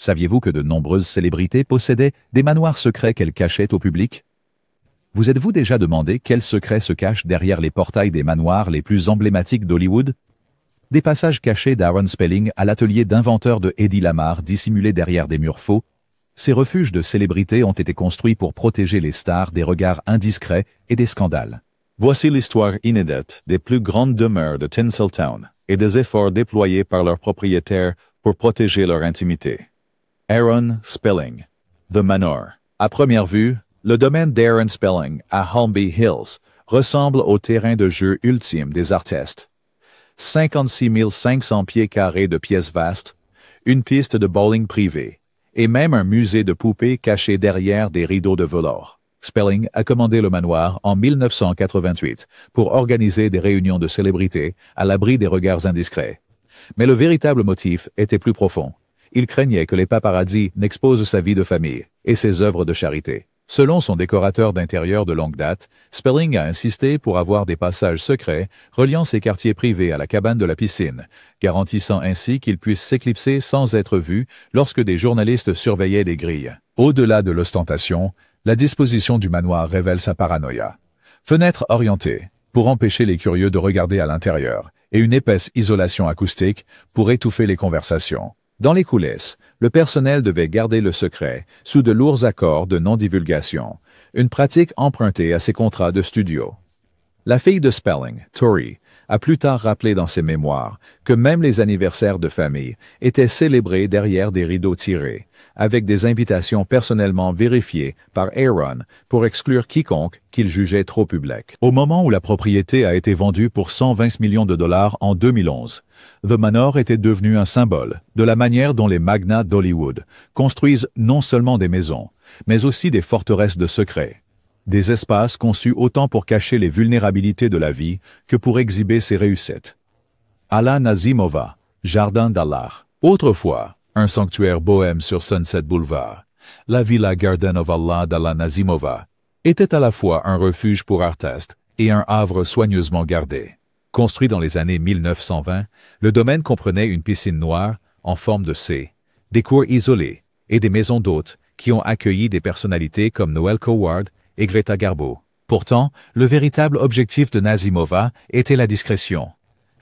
Saviez-vous que de nombreuses célébrités possédaient des manoirs secrets qu'elles cachaient au public? Vous êtes-vous déjà demandé quels secrets se cachent derrière les portails des manoirs les plus emblématiques d'Hollywood? Des passages cachés d'Aaron Spelling à l'atelier d'inventeur de Eddie Lamar dissimulés derrière des murs faux. Ces refuges de célébrités ont été construits pour protéger les stars des regards indiscrets et des scandales. Voici l'histoire inédite des plus grandes demeures de Tinseltown et des efforts déployés par leurs propriétaires pour protéger leur intimité. Aaron Spelling, The Manor. À première vue, le domaine d'Aaron Spelling à Holmby Hills ressemble au terrain de jeu ultime des artistes. 56 500 pieds carrés de pièces vastes, une piste de bowling privée, et même un musée de poupées caché derrière des rideaux de velours. Spelling a commandé le manoir en 1988 pour organiser des réunions de célébrités à l'abri des regards indiscrets. Mais le véritable motif était plus profond. Il craignait que les paparazzis n'exposent sa vie de famille et ses œuvres de charité. Selon son décorateur d'intérieur de longue date, Spelling a insisté pour avoir des passages secrets reliant ses quartiers privés à la cabane de la piscine, garantissant ainsi qu'il puisse s'éclipser sans être vu lorsque des journalistes surveillaient les grilles. Au-delà de l'ostentation, la disposition du manoir révèle sa paranoïa. Fenêtres orientées, pour empêcher les curieux de regarder à l'intérieur, et une épaisse isolation acoustique pour étouffer les conversations. Dans les coulisses, le personnel devait garder le secret sous de lourds accords de non-divulgation, une pratique empruntée à ses contrats de studio. La fille de Spelling, Tori, a plus tard rappelé dans ses mémoires que même les anniversaires de famille étaient célébrés derrière des rideaux tirés, avec des invitations personnellement vérifiées par Aaron pour exclure quiconque qu'il jugeait trop public. Au moment où la propriété a été vendue pour 120 millions de dollars en 2011, The Manor était devenu un symbole de la manière dont les magnats d'Hollywood construisent non seulement des maisons, mais aussi des forteresses de secrets. Des espaces conçus autant pour cacher les vulnérabilités de la vie que pour exhiber ses réussites. Alla Nazimova, Jardin d'Allah. Autrefois, un sanctuaire bohème sur Sunset Boulevard, la Villa Garden of Allah d'Alla Nazimova était à la fois un refuge pour artistes et un havre soigneusement gardé. Construit dans les années 1920, le domaine comprenait une piscine noire en forme de C, des cours isolés et des maisons d'hôtes qui ont accueilli des personnalités comme Noel Coward et Greta Garbo. Pourtant, le véritable objectif de Nazimova était la discrétion.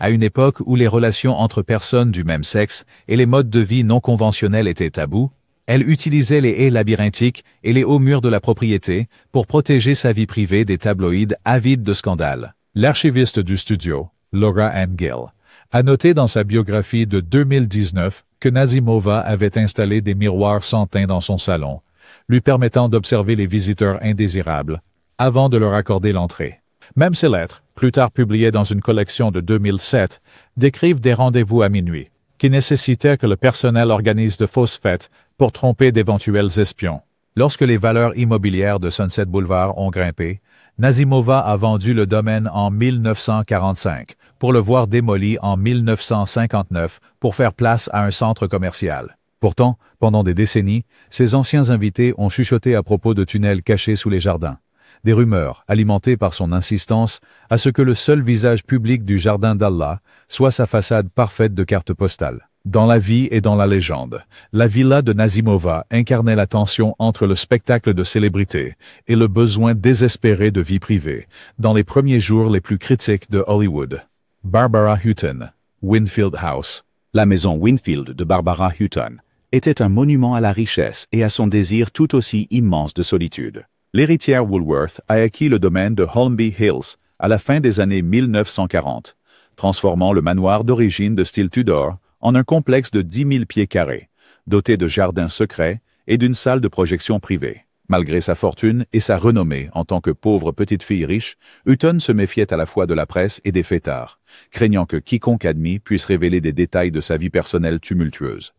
À une époque où les relations entre personnes du même sexe et les modes de vie non conventionnels étaient tabous, elle utilisait les haies labyrinthiques et les hauts murs de la propriété pour protéger sa vie privée des tabloïds avides de scandales. L'archiviste du studio, Laura Ann Gill, a noté dans sa biographie de 2019 que Nazimova avait installé des miroirs sans teint dans son salon, lui permettant d'observer les visiteurs indésirables avant de leur accorder l'entrée. Même ses lettres, plus tard publiées dans une collection de 2007, décrivent des rendez-vous à minuit, qui nécessitaient que le personnel organise de fausses fêtes pour tromper d'éventuels espions. Lorsque les valeurs immobilières de Sunset Boulevard ont grimpé, Nazimova a vendu le domaine en 1945 pour le voir démoli en 1959 pour faire place à un centre commercial. Pourtant, pendant des décennies, ses anciens invités ont chuchoté à propos de tunnels cachés sous les jardins. Des rumeurs, alimentées par son insistance à ce que le seul visage public du jardin d'Allah soit sa façade parfaite de carte postale. Dans la vie et dans la légende, la villa de Nazimova incarnait la tension entre le spectacle de célébrité et le besoin désespéré de vie privée, dans les premiers jours les plus critiques de Hollywood. Barbara Hutton, Winfield House. La maison Winfield de Barbara Hutton était un monument à la richesse et à son désir tout aussi immense de solitude. L'héritière Woolworth a acquis le domaine de Holmby Hills à la fin des années 1940, transformant le manoir d'origine de style Tudor en un complexe de 10 000 pieds carrés, doté de jardins secrets et d'une salle de projection privée. Malgré sa fortune et sa renommée en tant que pauvre petite fille riche, Hutton se méfiait à la fois de la presse et des fêtards, craignant que quiconque admis puisse révéler des détails de sa vie personnelle tumultueuse.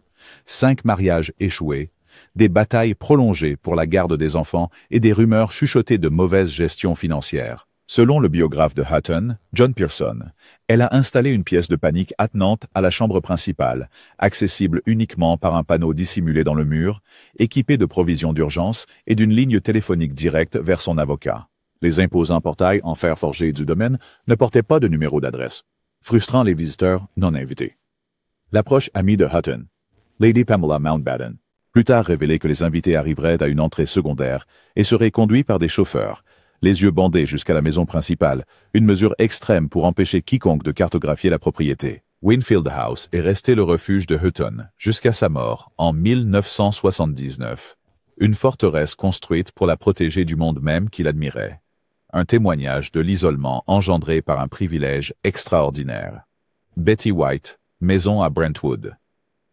5 mariages échoués, des batailles prolongées pour la garde des enfants et des rumeurs chuchotées de mauvaise gestion financière. Selon le biographe de Hutton, John Pearson, elle a installé une pièce de panique attenante à la chambre principale, accessible uniquement par un panneau dissimulé dans le mur, équipé de provisions d'urgence et d'une ligne téléphonique directe vers son avocat. Les imposants portails en fer forgé du domaine ne portaient pas de numéro d'adresse, frustrant les visiteurs non invités. L'approche amie de Hutton, Lady Pamela Mountbatten, plus tard révélé que les invités arriveraient à une entrée secondaire et seraient conduits par des chauffeurs, les yeux bandés jusqu'à la maison principale, une mesure extrême pour empêcher quiconque de cartographier la propriété. Winfield House est resté le refuge de Hutton jusqu'à sa mort en 1979. Une forteresse construite pour la protéger du monde même qu'il admirait. Un témoignage de l'isolement engendré par un privilège extraordinaire. Betty White, maison à Brentwood.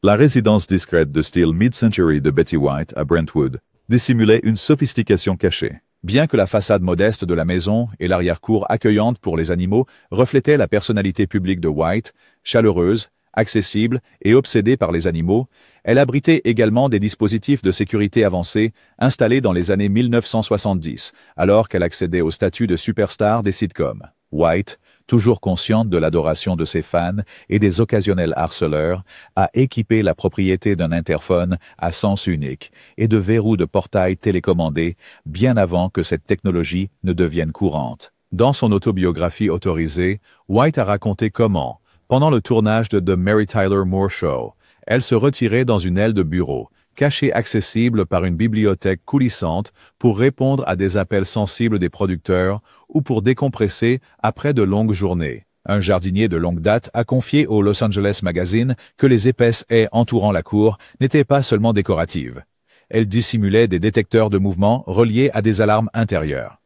La résidence discrète de style mid-century de Betty White à Brentwood dissimulait une sophistication cachée. Bien que la façade modeste de la maison et l'arrière-cour accueillante pour les animaux reflétaient la personnalité publique de White, chaleureuse, accessible et obsédée par les animaux, elle abritait également des dispositifs de sécurité avancés installés dans les années 1970, alors qu'elle accédait au statut de superstar des sitcoms. White, toujours consciente de l'adoration de ses fans et des occasionnels harceleurs, a équipé la propriété d'un interphone à sens unique et de verrous de portail télécommandés bien avant que cette technologie ne devienne courante. Dans son autobiographie autorisée, White a raconté comment, pendant le tournage de The Mary Tyler Moore Show, elle se retirait dans une aile de bureau, cachée accessible par une bibliothèque coulissante pour répondre à des appels sensibles des producteurs ou pour décompresser après de longues journées. Un jardinier de longue date a confié au Los Angeles Magazine que les épaisses haies entourant la cour n'étaient pas seulement décoratives. Elles dissimulaient des détecteurs de mouvement reliés à des alarmes intérieures.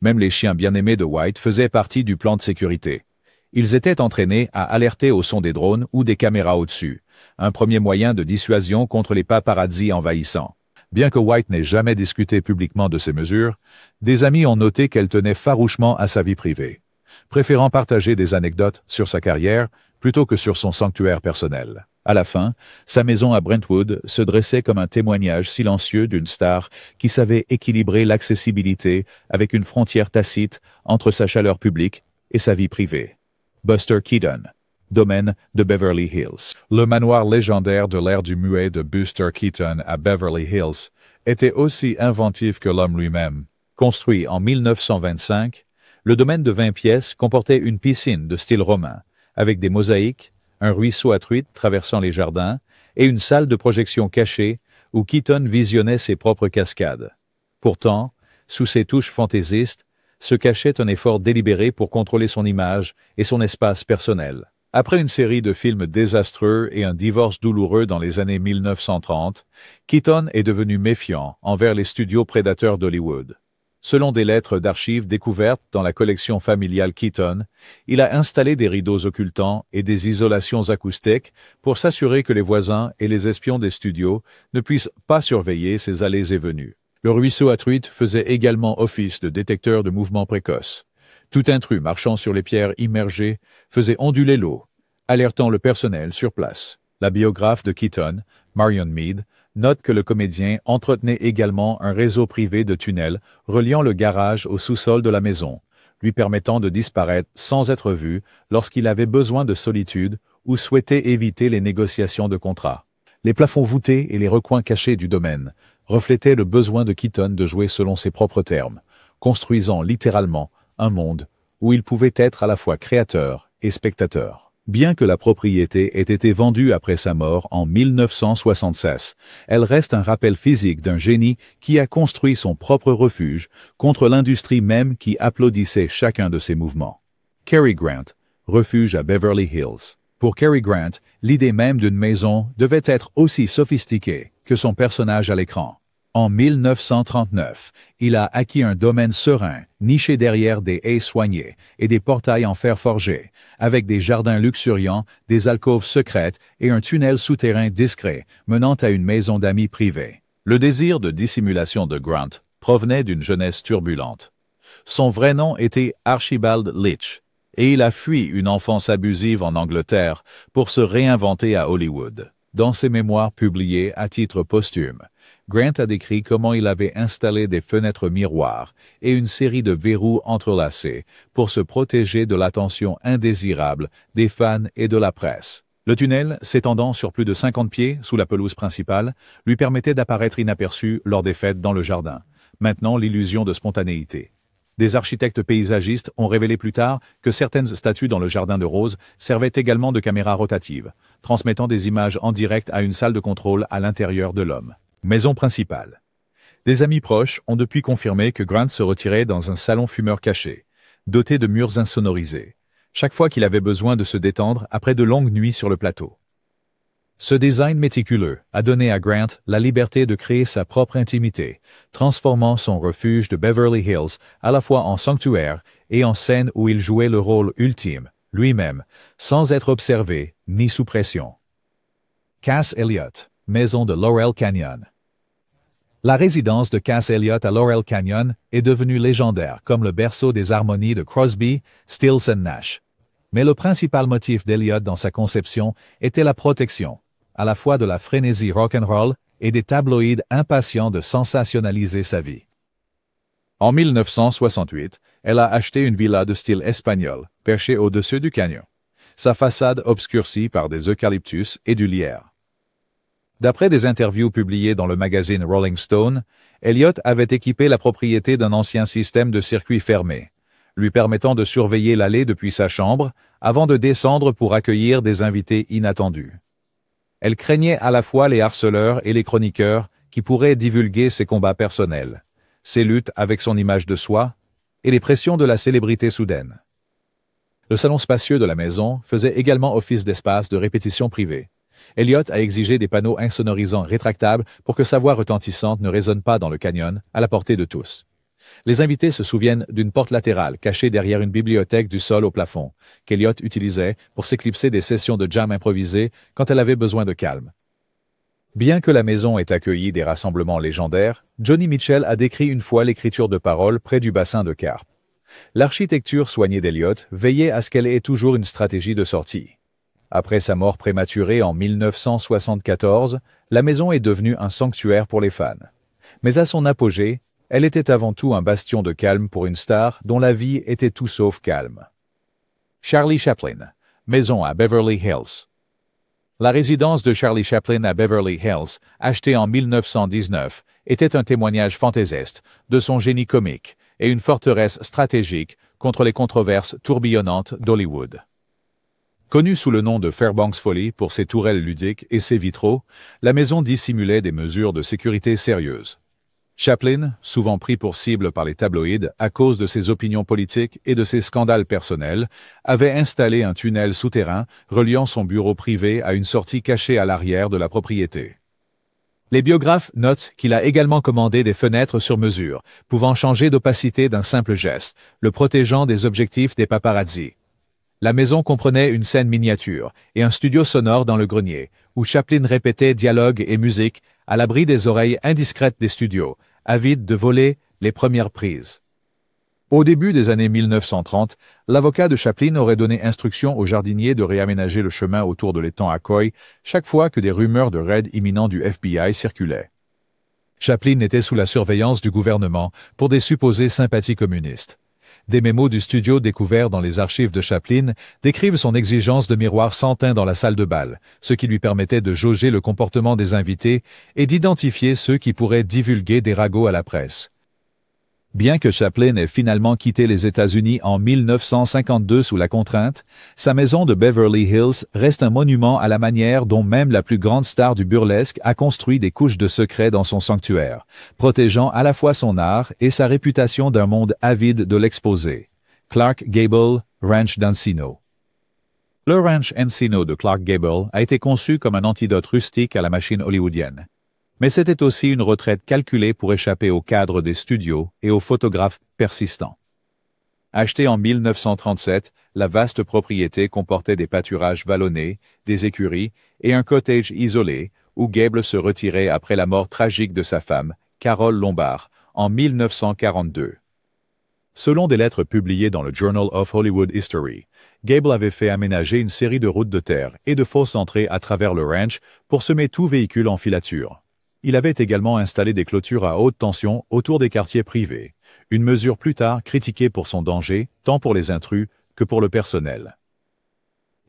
Même les chiens bien-aimés de White faisaient partie du plan de sécurité. Ils étaient entraînés à alerter au son des drones ou des caméras au-dessus, un premier moyen de dissuasion contre les paparazzis envahissants. Bien que White n'ait jamais discuté publiquement de ces mesures, des amis ont noté qu'elle tenait farouchement à sa vie privée, préférant partager des anecdotes sur sa carrière plutôt que sur son sanctuaire personnel. À la fin, sa maison à Brentwood se dressait comme un témoignage silencieux d'une star qui savait équilibrer l'accessibilité avec une frontière tacite entre sa chaleur publique et sa vie privée. Buster Keaton, domaine de Beverly Hills. Le manoir légendaire de l'ère du muet de Buster Keaton à Beverly Hills était aussi inventif que l'homme lui-même. Construit en 1925, le domaine de 20 pièces comportait une piscine de style romain, avec des mosaïques, un ruisseau à truites traversant les jardins et une salle de projection cachée où Keaton visionnait ses propres cascades. Pourtant, sous ses touches fantaisistes, se cachait un effort délibéré pour contrôler son image et son espace personnel. Après une série de films désastreux et un divorce douloureux dans les années 1930, Keaton est devenu méfiant envers les studios prédateurs d'Hollywood. Selon des lettres d'archives découvertes dans la collection familiale Keaton, il a installé des rideaux occultants et des isolations acoustiques pour s'assurer que les voisins et les espions des studios ne puissent pas surveiller ses allées et venues. Le ruisseau à truites faisait également office de détecteur de mouvements précoces. Tout intrus marchant sur les pierres immergées faisait onduler l'eau, alertant le personnel sur place. La biographe de Keaton, Marion Mead, note que le comédien entretenait également un réseau privé de tunnels reliant le garage au sous-sol de la maison, lui permettant de disparaître sans être vu lorsqu'il avait besoin de solitude ou souhaitait éviter les négociations de contrat. Les plafonds voûtés et les recoins cachés du domaine reflétaient le besoin de Keaton de jouer selon ses propres termes, construisant littéralement un monde où il pouvait être à la fois créateur et spectateur. Bien que la propriété ait été vendue après sa mort en 1976, elle reste un rappel physique d'un génie qui a construit son propre refuge contre l'industrie même qui applaudissait chacun de ses mouvements. Cary Grant, refuge à Beverly Hills. Pour Cary Grant, l'idée même d'une maison devait être aussi sophistiquée que son personnage à l'écran. En 1939, il a acquis un domaine serein, niché derrière des haies soignées et des portails en fer forgé, avec des jardins luxuriants, des alcôves secrètes et un tunnel souterrain discret menant à une maison d'amis privée. Le désir de dissimulation de Grant provenait d'une jeunesse turbulente. Son vrai nom était Archibald Leach, et il a fui une enfance abusive en Angleterre pour se réinventer à Hollywood. Dans ses mémoires publiés à titre posthume, Grant a décrit comment il avait installé des fenêtres miroirs et une série de verrous entrelacés pour se protéger de l'attention indésirable des fans et de la presse. Le tunnel, s'étendant sur plus de 50 pieds sous la pelouse principale, lui permettait d'apparaître inaperçu lors des fêtes dans le jardin, maintenant l'illusion de spontanéité. Des architectes paysagistes ont révélé plus tard que certaines statues dans le jardin de roses servaient également de caméras rotatives, transmettant des images en direct à une salle de contrôle à l'intérieur de l'homme. Maison principale. Des amis proches ont depuis confirmé que Grant se retirait dans un salon fumeur caché, doté de murs insonorisés, chaque fois qu'il avait besoin de se détendre après de longues nuits sur le plateau. Ce design méticuleux a donné à Grant la liberté de créer sa propre intimité, transformant son refuge de Beverly Hills à la fois en sanctuaire et en scène où il jouait le rôle ultime, lui-même, sans être observé ni sous pression. Cass Elliot, maison de Laurel Canyon. La résidence de Cass Elliot à Laurel Canyon est devenue légendaire comme le berceau des harmonies de Crosby, Stills et Nash. Mais le principal motif d'Elliot dans sa conception était la protection, à la fois de la frénésie rock'n'roll et des tabloïds impatients de sensationnaliser sa vie. En 1968, elle a acheté une villa de style espagnol, perchée au-dessus du canyon. Sa façade obscurcie par des eucalyptus et du lierre. D'après des interviews publiées dans le magazine Rolling Stone, Elliot avait équipé la propriété d'un ancien système de circuit fermé, lui permettant de surveiller l'allée depuis sa chambre avant de descendre pour accueillir des invités inattendus. Elle craignait à la fois les harceleurs et les chroniqueurs qui pourraient divulguer ses combats personnels, ses luttes avec son image de soi et les pressions de la célébrité soudaine. Le salon spacieux de la maison faisait également office d'espace de répétition privée. Elliot a exigé des panneaux insonorisants rétractables pour que sa voix retentissante ne résonne pas dans le canyon, à la portée de tous. Les invités se souviennent d'une porte latérale cachée derrière une bibliothèque du sol au plafond, qu'Elliot utilisait pour s'éclipser des sessions de jam improvisées quand elle avait besoin de calme. Bien que la maison ait accueilli des rassemblements légendaires, Joni Mitchell a décrit une fois l'écriture de paroles près du bassin de carpe. L'architecture soignée d'Elliot veillait à ce qu'elle ait toujours une stratégie de sortie. Après sa mort prématurée en 1974, la maison est devenue un sanctuaire pour les fans. Mais à son apogée, elle était avant tout un bastion de calme pour une star dont la vie était tout sauf calme. Charlie Chaplin, maison à Beverly Hills. La résidence de Charlie Chaplin à Beverly Hills, achetée en 1919, était un témoignage fantaisiste de son génie comique et une forteresse stratégique contre les controverses tourbillonnantes d'Hollywood. Connue sous le nom de Fairbanks Folly pour ses tourelles ludiques et ses vitraux, la maison dissimulait des mesures de sécurité sérieuses. Chaplin, souvent pris pour cible par les tabloïds à cause de ses opinions politiques et de ses scandales personnels, avait installé un tunnel souterrain reliant son bureau privé à une sortie cachée à l'arrière de la propriété. Les biographes notent qu'il a également commandé des fenêtres sur mesure, pouvant changer d'opacité d'un simple geste, le protégeant des objectifs des paparazzis. La maison comprenait une scène miniature et un studio sonore dans le grenier, où Chaplin répétait dialogues et musique à l'abri des oreilles indiscrètes des studios, avide de voler les premières prises. Au début des années 1930, l'avocat de Chaplin aurait donné instruction aux jardiniers de réaménager le chemin autour de l'étang à Coy chaque fois que des rumeurs de raid imminent du FBI circulaient. Chaplin était sous la surveillance du gouvernement pour des supposées sympathies communistes. Des mémos du studio découverts dans les archives de Chaplin décrivent son exigence de miroirs sans teint dans la salle de bal, ce qui lui permettait de jauger le comportement des invités et d'identifier ceux qui pourraient divulguer des ragots à la presse. Bien que Chaplin ait finalement quitté les États-Unis en 1952 sous la contrainte, sa maison de Beverly Hills reste un monument à la manière dont même la plus grande star du burlesque a construit des couches de secret dans son sanctuaire, protégeant à la fois son art et sa réputation d'un monde avide de l'exposer. Clark Gable, Ranch d'Encino. Le Ranch Encino de Clark Gable a été conçu comme un antidote rustique à la machine hollywoodienne. Mais c'était aussi une retraite calculée pour échapper aux cadres des studios et aux photographes persistants. Achetée en 1937, la vaste propriété comportait des pâturages vallonnés, des écuries et un cottage isolé où Gable se retirait après la mort tragique de sa femme, Carole Lombard, en 1942. Selon des lettres publiées dans le Journal of Hollywood History, Gable avait fait aménager une série de routes de terre et de fosses entrées à travers le ranch pour semer tout véhicule en filature. Il avait également installé des clôtures à haute tension autour des quartiers privés, une mesure plus tard critiquée pour son danger, tant pour les intrus que pour le personnel.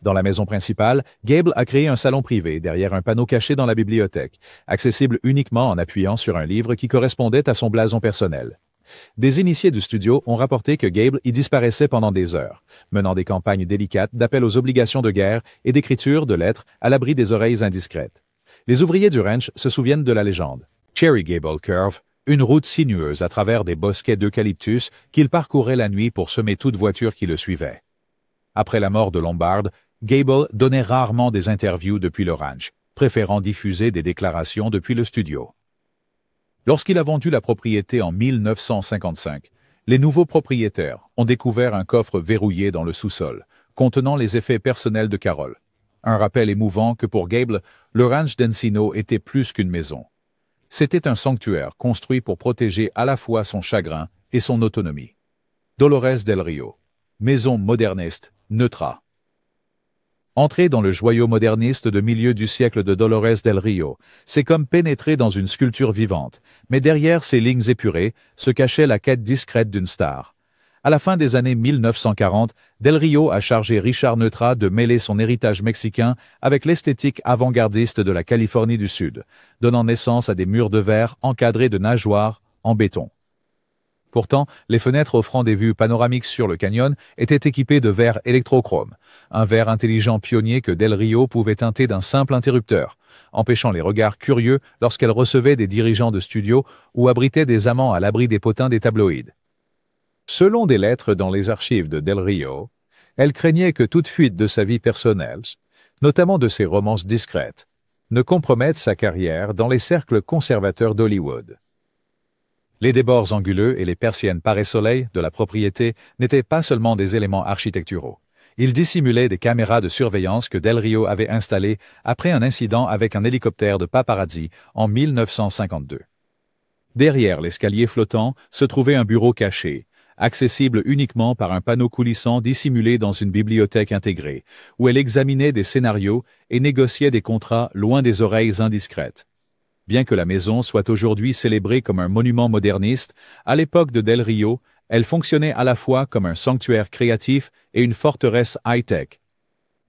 Dans la maison principale, Gable a créé un salon privé derrière un panneau caché dans la bibliothèque, accessible uniquement en appuyant sur un livre qui correspondait à son blason personnel. Des initiés du studio ont rapporté que Gable y disparaissait pendant des heures, menant des campagnes délicates d'appel aux obligations de guerre et d'écriture de lettres à l'abri des oreilles indiscrètes. Les ouvriers du ranch se souviennent de la légende. Cherry Gable Curve, une route sinueuse à travers des bosquets d'eucalyptus qu'il parcourait la nuit pour semer toute voiture qui le suivait. Après la mort de Lombard, Gable donnait rarement des interviews depuis le ranch, préférant diffuser des déclarations depuis le studio. Lorsqu'il a vendu la propriété en 1955, les nouveaux propriétaires ont découvert un coffre verrouillé dans le sous-sol, contenant les effets personnels de Carol. Un rappel émouvant que pour Gable, le ranch d'Encino était plus qu'une maison. C'était un sanctuaire construit pour protéger à la fois son chagrin et son autonomie. Dolores del Rio, maison moderniste, neutra. Entrer dans le joyau moderniste de milieu du siècle de Dolores del Rio, c'est comme pénétrer dans une sculpture vivante, mais derrière ces lignes épurées se cachait la quête discrète d'une star. À la fin des années 1940, Del Rio a chargé Richard Neutra de mêler son héritage mexicain avec l'esthétique avant-gardiste de la Californie du Sud, donnant naissance à des murs de verre encadrés de nageoires en béton. Pourtant, les fenêtres offrant des vues panoramiques sur le canyon étaient équipées de verre électrochrome, un verre intelligent pionnier que Del Rio pouvait teinter d'un simple interrupteur, empêchant les regards curieux lorsqu'elle recevait des dirigeants de studio ou abritait des amants à l'abri des potins des tabloïds. Selon des lettres dans les archives de Del Rio, elle craignait que toute fuite de sa vie personnelle, notamment de ses romances discrètes, ne compromette sa carrière dans les cercles conservateurs d'Hollywood. Les débords anguleux et les persiennes paré-soleil de la propriété n'étaient pas seulement des éléments architecturaux. Ils dissimulaient des caméras de surveillance que Del Rio avait installées après un incident avec un hélicoptère de paparazzi en 1952. Derrière l'escalier flottant se trouvait un bureau caché, accessible uniquement par un panneau coulissant dissimulé dans une bibliothèque intégrée, où elle examinait des scénarios et négociait des contrats loin des oreilles indiscrètes. Bien que la maison soit aujourd'hui célébrée comme un monument moderniste, à l'époque de Del Rio, elle fonctionnait à la fois comme un sanctuaire créatif et une forteresse high-tech.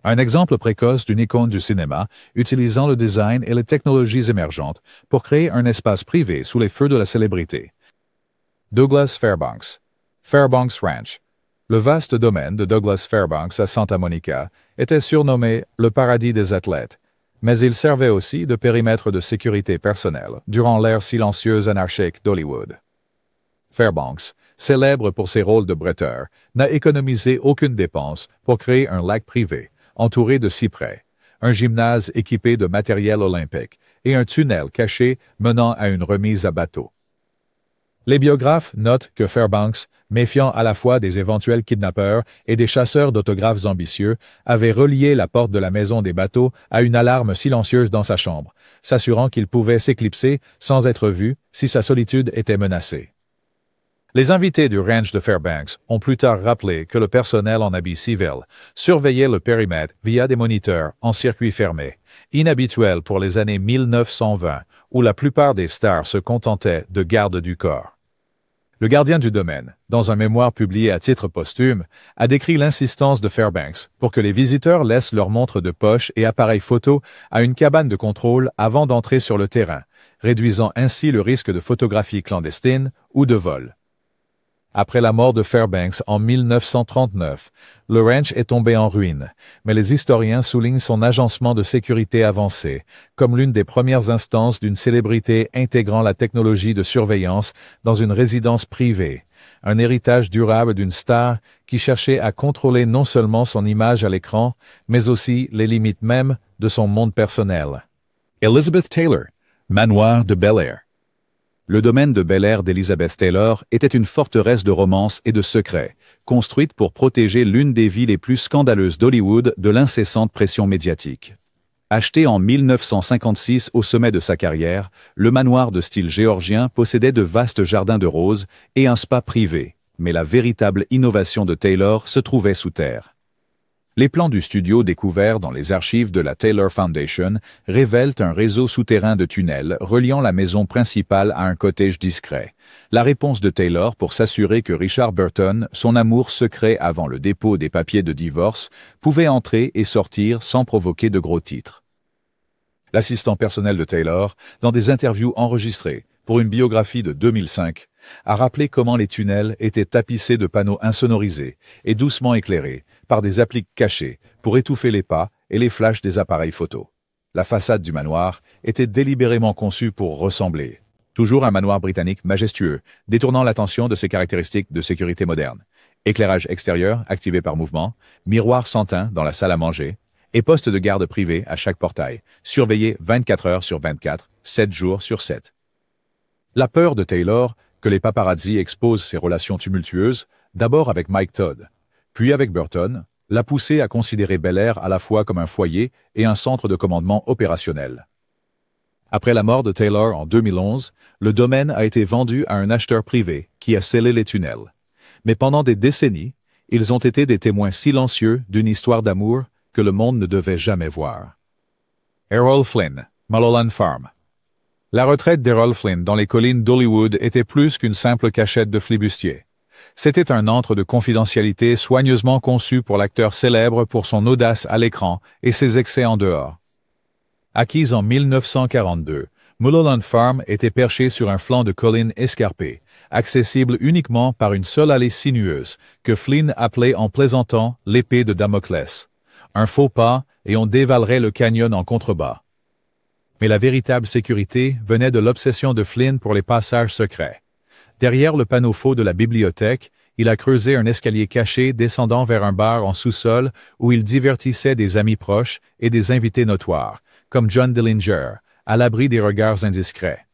Un exemple précoce d'une icône du cinéma, utilisant le design et les technologies émergentes pour créer un espace privé sous les feux de la célébrité. Douglas Fairbanks. Fairbanks Ranch. Le vaste domaine de Douglas Fairbanks à Santa Monica était surnommé le paradis des athlètes, mais il servait aussi de périmètre de sécurité personnelle durant l'ère silencieuse anarchique d'Hollywood. Fairbanks, célèbre pour ses rôles de bretteur, n'a économisé aucune dépense pour créer un lac privé, entouré de cyprès, un gymnase équipé de matériel olympique et un tunnel caché menant à une remise à bateau. Les biographes notent que Fairbanks, méfiant à la fois des éventuels kidnappeurs et des chasseurs d'autographes ambitieux, avait relié la porte de la maison des bateaux à une alarme silencieuse dans sa chambre, s'assurant qu'il pouvait s'éclipser sans être vu si sa solitude était menacée. Les invités du ranch de Fairbanks ont plus tard rappelé que le personnel en habit civil surveillait le périmètre via des moniteurs en circuit fermé, inhabituel pour les années 1920, où la plupart des stars se contentaient de garde du corps. Le gardien du domaine, dans un mémoire publié à titre posthume, a décrit l'insistance de Fairbanks pour que les visiteurs laissent leurs montres de poche et appareils photo à une cabane de contrôle avant d'entrer sur le terrain, réduisant ainsi le risque de photographie clandestine ou de vol. Après la mort de Fairbanks en 1939, le ranch est tombé en ruine, mais les historiens soulignent son agencement de sécurité avancé, comme l'une des premières instances d'une célébrité intégrant la technologie de surveillance dans une résidence privée, un héritage durable d'une star qui cherchait à contrôler non seulement son image à l'écran, mais aussi les limites mêmes de son monde personnel. Elizabeth Taylor, manoir de Bel Air. Le domaine de Bel Air d'Elizabeth Taylor était une forteresse de romance et de secrets, construite pour protéger l'une des vies les plus scandaleuses d'Hollywood de l'incessante pression médiatique. Acheté en 1956 au sommet de sa carrière, le manoir de style géorgien possédait de vastes jardins de roses et un spa privé, mais la véritable innovation de Taylor se trouvait sous terre. Les plans du studio découverts dans les archives de la Taylor Foundation révèlent un réseau souterrain de tunnels reliant la maison principale à un cottage discret. La réponse de Taylor pour s'assurer que Richard Burton, son amour secret avant le dépôt des papiers de divorce, pouvait entrer et sortir sans provoquer de gros titres. L'assistant personnel de Taylor, dans des interviews enregistrées pour une biographie de 2005, a rappelé comment les tunnels étaient tapissés de panneaux insonorisés et doucement éclairés par des appliques cachées pour étouffer les pas et les flashs des appareils photo. La façade du manoir était délibérément conçue pour ressembler Toujours un manoir britannique majestueux, détournant l'attention de ses caractéristiques de sécurité moderne. Éclairage extérieur activé par mouvement, miroir sans teint dans la salle à manger, et poste de garde privé à chaque portail, surveillé 24 heures sur 24, 7 jours sur 7. La peur de Taylor que les paparazzi exposent ses relations tumultueuses, d'abord avec Mike Todd, puis avec Burton, l'a poussé à considérer Bel Air à la fois comme un foyer et un centre de commandement opérationnel. Après la mort de Taylor en 2011, le domaine a été vendu à un acheteur privé qui a scellé les tunnels. Mais pendant des décennies, ils ont été des témoins silencieux d'une histoire d'amour que le monde ne devait jamais voir. Errol Flynn, Mulholland Farm. La retraite d'Errol Flynn dans les collines d'Hollywood était plus qu'une simple cachette de flibustier. C'était un antre de confidentialité soigneusement conçu pour l'acteur célèbre pour son audace à l'écran et ses excès en dehors. Acquise en 1942, Mulholland Farm était perchée sur un flanc de colline escarpé, accessible uniquement par une seule allée sinueuse, que Flynn appelait en plaisantant l'épée de Damoclès. Un faux pas, et on dévalerait le canyon en contrebas. Mais la véritable sécurité venait de l'obsession de Flynn pour les passages secrets. Derrière le panneau faux de la bibliothèque, il a creusé un escalier caché descendant vers un bar en sous-sol où il divertissait des amis proches et des invités notoires, comme John Dillinger, à l'abri des regards indiscrets.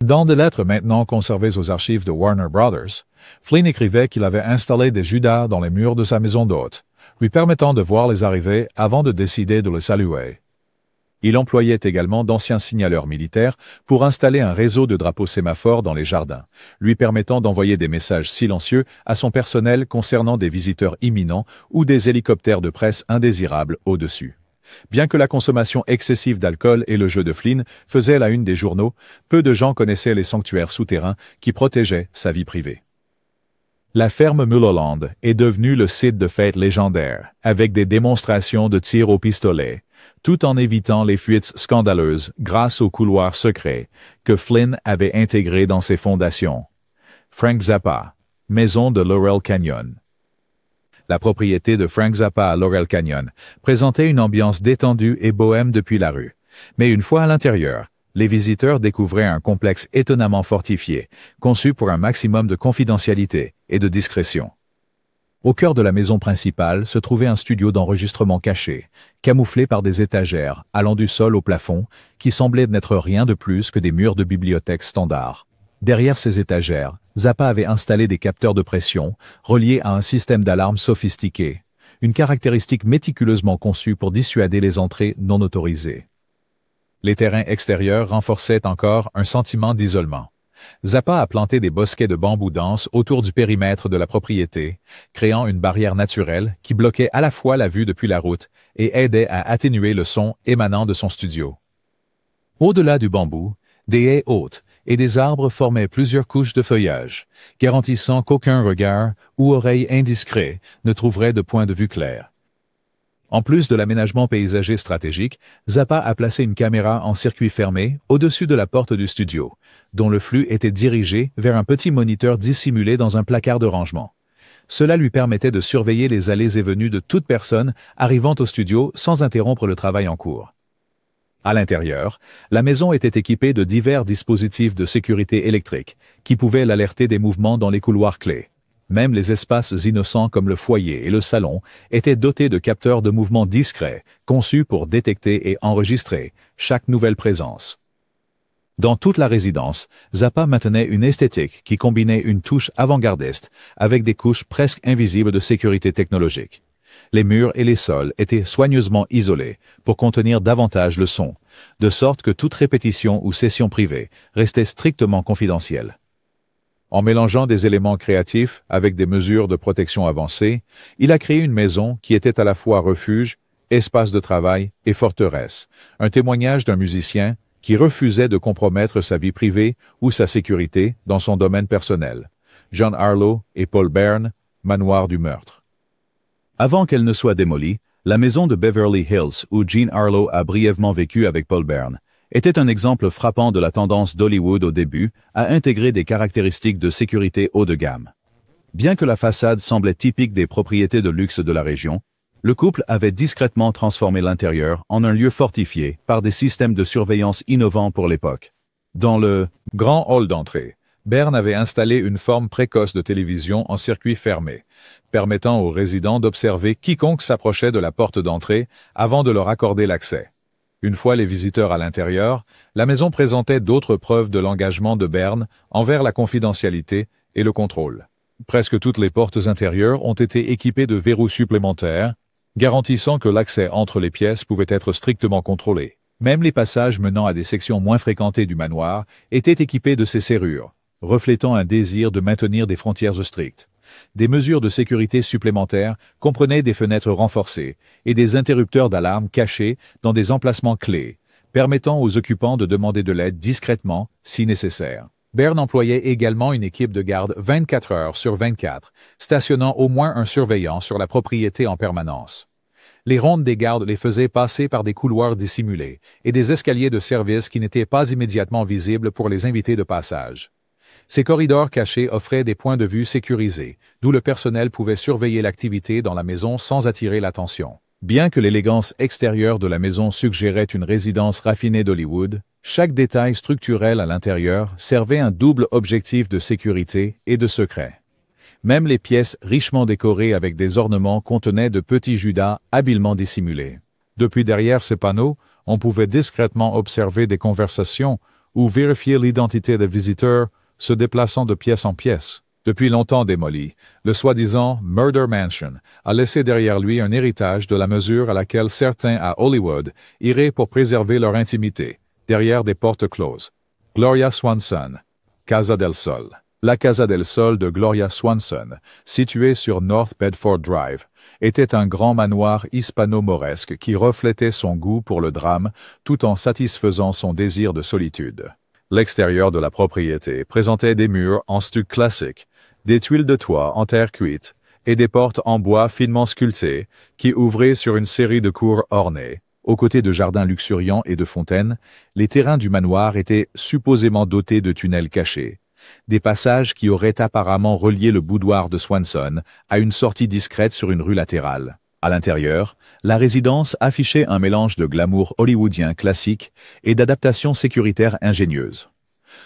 Dans des lettres maintenant conservées aux archives de Warner Brothers, Flynn écrivait qu'il avait installé des judas dans les murs de sa maison d'hôte, lui permettant de voir les arrivées avant de décider de le saluer. Il employait également d'anciens signaleurs militaires pour installer un réseau de drapeaux sémaphores dans les jardins, lui permettant d'envoyer des messages silencieux à son personnel concernant des visiteurs imminents ou des hélicoptères de presse indésirables au-dessus. Bien que la consommation excessive d'alcool et le jeu de Flynn faisaient la une des journaux, peu de gens connaissaient les sanctuaires souterrains qui protégeaient sa vie privée. La ferme Mulholland est devenue le site de fêtes légendaires, avec des démonstrations de tirs au pistolet, tout en évitant les fuites scandaleuses grâce aux couloirs secrets que Flynn avait intégrés dans ses fondations. Frank Zappa, maison de Laurel Canyon. La propriété de Frank Zappa à Laurel Canyon présentait une ambiance détendue et bohème depuis la rue. Mais une fois à l'intérieur, les visiteurs découvraient un complexe étonnamment fortifié, conçu pour un maximum de confidentialité et de discrétion. Au cœur de la maison principale se trouvait un studio d'enregistrement caché, camouflé par des étagères allant du sol au plafond, qui semblaient n'être rien de plus que des murs de bibliothèque standard. Derrière ces étagères, Zappa avait installé des capteurs de pression, reliés à un système d'alarme sophistiqué, une caractéristique méticuleusement conçue pour dissuader les entrées non autorisées. Les terrains extérieurs renforçaient encore un sentiment d'isolement. Zappa a planté des bosquets de bambous denses autour du périmètre de la propriété, créant une barrière naturelle qui bloquait à la fois la vue depuis la route et aidait à atténuer le son émanant de son studio. Au-delà du bambou, des haies hautes et des arbres formaient plusieurs couches de feuillage, garantissant qu'aucun regard ou oreille indiscret ne trouverait de point de vue clair. En plus de l'aménagement paysager stratégique, Zappa a placé une caméra en circuit fermé au-dessus de la porte du studio, dont le flux était dirigé vers un petit moniteur dissimulé dans un placard de rangement. Cela lui permettait de surveiller les allées et venues de toute personne arrivant au studio sans interrompre le travail en cours. À l'intérieur, la maison était équipée de divers dispositifs de sécurité électrique qui pouvaient l'alerter des mouvements dans les couloirs clés. Même les espaces innocents comme le foyer et le salon étaient dotés de capteurs de mouvement discrets, conçus pour détecter et enregistrer chaque nouvelle présence. Dans toute la résidence, Zappa maintenait une esthétique qui combinait une touche avant-gardiste avec des couches presque invisibles de sécurité technologique. Les murs et les sols étaient soigneusement isolés pour contenir davantage le son, de sorte que toute répétition ou session privée restait strictement confidentielle. En mélangeant des éléments créatifs avec des mesures de protection avancées, il a créé une maison qui était à la fois refuge, espace de travail et forteresse, un témoignage d'un musicien qui refusait de compromettre sa vie privée ou sa sécurité dans son domaine personnel. John Harlow et Paul Bern, Manoir du meurtre. Avant qu'elle ne soit démolie, la maison de Beverly Hills, où Jean Harlow a brièvement vécu avec Paul Bern, était un exemple frappant de la tendance d'Hollywood au début à intégrer des caractéristiques de sécurité haut de gamme. Bien que la façade semblait typique des propriétés de luxe de la région, le couple avait discrètement transformé l'intérieur en un lieu fortifié par des systèmes de surveillance innovants pour l'époque. Dans le grand hall d'entrée, Bern avait installé une forme précoce de télévision en circuit fermé, permettant aux résidents d'observer quiconque s'approchait de la porte d'entrée avant de leur accorder l'accès. Une fois les visiteurs à l'intérieur, la maison présentait d'autres preuves de l'engagement de Bern envers la confidentialité et le contrôle. Presque toutes les portes intérieures ont été équipées de verrous supplémentaires, garantissant que l'accès entre les pièces pouvait être strictement contrôlé. Même les passages menant à des sections moins fréquentées du manoir étaient équipés de ces serrures, reflétant un désir de maintenir des frontières strictes. Des mesures de sécurité supplémentaires comprenaient des fenêtres renforcées et des interrupteurs d'alarme cachés dans des emplacements clés, permettant aux occupants de demander de l'aide discrètement si nécessaire. Bern employait également une équipe de garde 24 heures sur 24, stationnant au moins un surveillant sur la propriété en permanence. Les rondes des gardes les faisaient passer par des couloirs dissimulés et des escaliers de service qui n'étaient pas immédiatement visibles pour les invités de passage. Ces corridors cachés offraient des points de vue sécurisés, d'où le personnel pouvait surveiller l'activité dans la maison sans attirer l'attention. Bien que l'élégance extérieure de la maison suggérait une résidence raffinée d'Hollywood, chaque détail structurel à l'intérieur servait un double objectif de sécurité et de secret. Même les pièces richement décorées avec des ornements contenaient de petits judas habilement dissimulés. Depuis derrière ces panneaux, on pouvait discrètement observer des conversations ou vérifier l'identité des visiteurs se déplaçant de pièce en pièce. Depuis longtemps démoli, le soi-disant Murder Mansion a laissé derrière lui un héritage de la mesure à laquelle certains à Hollywood iraient pour préserver leur intimité, derrière des portes closes. Gloria Swanson, Casa del Sol. La Casa del Sol de Gloria Swanson, située sur North Bedford Drive, était un grand manoir hispano-mauresque qui reflétait son goût pour le drame tout en satisfaisant son désir de solitude. L'extérieur de la propriété présentait des murs en stuc classique, des tuiles de toit en terre cuite et des portes en bois finement sculptées qui ouvraient sur une série de cours ornées. Aux côtés de jardins luxuriants et de fontaines, les terrains du manoir étaient supposément dotés de tunnels cachés, des passages qui auraient apparemment relié le boudoir de Swanson à une sortie discrète sur une rue latérale. À l'intérieur, la résidence affichait un mélange de glamour hollywoodien classique et d'adaptations sécuritaires ingénieuses.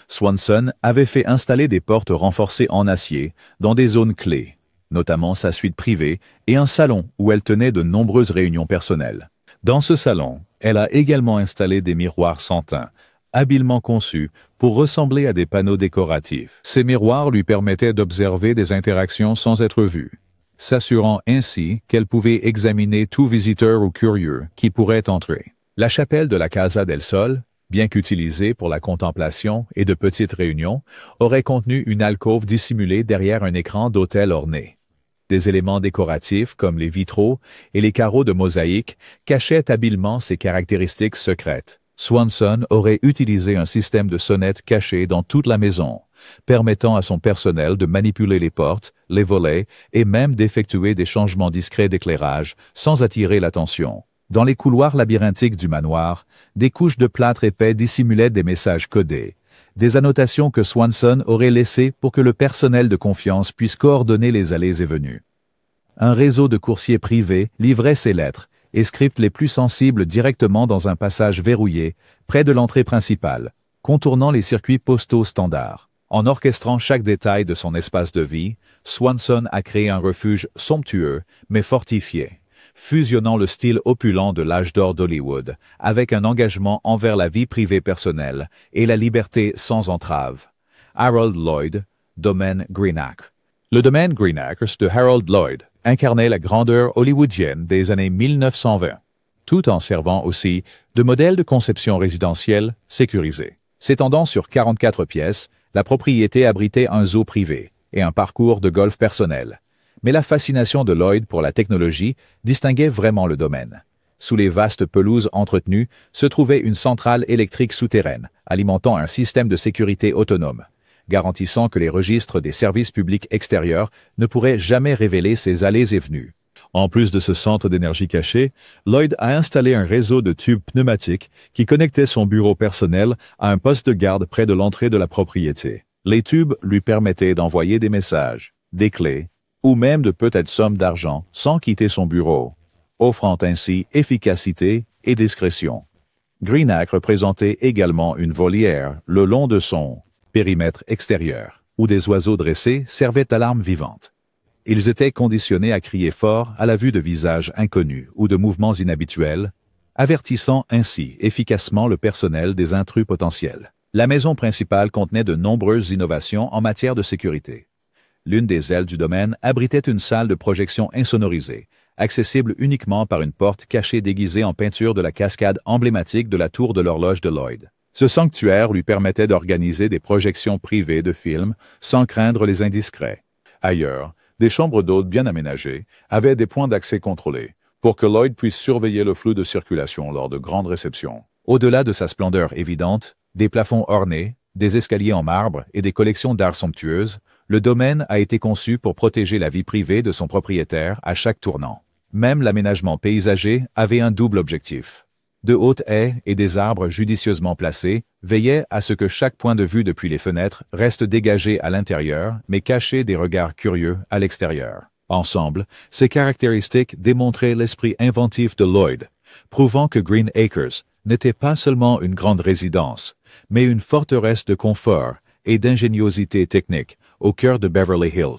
Swanson avait fait installer des portes renforcées en acier dans des zones clés, notamment sa suite privée et un salon où elle tenait de nombreuses réunions personnelles. Dans ce salon, elle a également installé des miroirs sans teint, habilement conçus pour ressembler à des panneaux décoratifs. Ces miroirs lui permettaient d'observer des interactions sans être vue, s'assurant ainsi qu'elle pouvait examiner tout visiteur ou curieux qui pourrait entrer. La chapelle de la Casa del Sol, bien qu'utilisée pour la contemplation et de petites réunions, aurait contenu une alcôve dissimulée derrière un écran d'autel orné. Des éléments décoratifs comme les vitraux et les carreaux de mosaïque cachaient habilement ses caractéristiques secrètes. Swanson aurait utilisé un système de sonnettes caché dans toute la maison, permettant à son personnel de manipuler les portes, les volets et même d'effectuer des changements discrets d'éclairage sans attirer l'attention. Dans les couloirs labyrinthiques du manoir, des couches de plâtre épais dissimulaient des messages codés, des annotations que Swanson aurait laissées pour que le personnel de confiance puisse coordonner les allées et venues. Un réseau de coursiers privés livrait ces lettres et scripts les plus sensibles directement dans un passage verrouillé, près de l'entrée principale, contournant les circuits postaux standards. En orchestrant chaque détail de son espace de vie, Swanson a créé un refuge somptueux, mais fortifié, fusionnant le style opulent de l'âge d'or d'Hollywood, avec un engagement envers la vie privée personnelle et la liberté sans entrave. Harold Lloyd, domaine Greenock. Le domaine Greenock de Harold Lloyd incarnait la grandeur hollywoodienne des années 1920, tout en servant aussi de modèle de conception résidentielle sécurisée. S'étendant sur 44 pièces, la propriété abritait un zoo privé et un parcours de golf personnel. Mais la fascination de Lloyd pour la technologie distinguait vraiment le domaine. Sous les vastes pelouses entretenues se trouvait une centrale électrique souterraine, alimentant un système de sécurité autonome, garantissant que les registres des services publics extérieurs ne pourraient jamais révéler ses allées et venues. En plus de ce centre d'énergie caché, Lloyd a installé un réseau de tubes pneumatiques qui connectait son bureau personnel à un poste de garde près de l'entrée de la propriété. Les tubes lui permettaient d'envoyer des messages, des clés, ou même de petites sommes d'argent sans quitter son bureau, offrant ainsi efficacité et discrétion. Greenack représentait également une volière le long de son périmètre extérieur, où des oiseaux dressés servaient d'alarme vivante. Ils étaient conditionnés à crier fort à la vue de visages inconnus ou de mouvements inhabituels, avertissant ainsi efficacement le personnel des intrus potentiels. La maison principale contenait de nombreuses innovations en matière de sécurité. L'une des ailes du domaine abritait une salle de projection insonorisée, accessible uniquement par une porte cachée déguisée en peinture de la cascade emblématique de la tour de l'horloge de Lloyd. Ce sanctuaire lui permettait d'organiser des projections privées de films sans craindre les indiscrets. Ailleurs, des chambres d'hôtes bien aménagées avaient des points d'accès contrôlés, pour que Lloyd puisse surveiller le flux de circulation lors de grandes réceptions. Au-delà de sa splendeur évidente, des plafonds ornés, des escaliers en marbre et des collections d'art somptueuses, le domaine a été conçu pour protéger la vie privée de son propriétaire à chaque tournant. Même l'aménagement paysager avait un double objectif. De hautes haies et des arbres judicieusement placés veillaient à ce que chaque point de vue depuis les fenêtres reste dégagé à l'intérieur, mais caché des regards curieux à l'extérieur. Ensemble, ces caractéristiques démontraient l'esprit inventif de Lloyd, prouvant que Green Acres n'était pas seulement une grande résidence, mais une forteresse de confort et d'ingéniosité technique au cœur de Beverly Hills.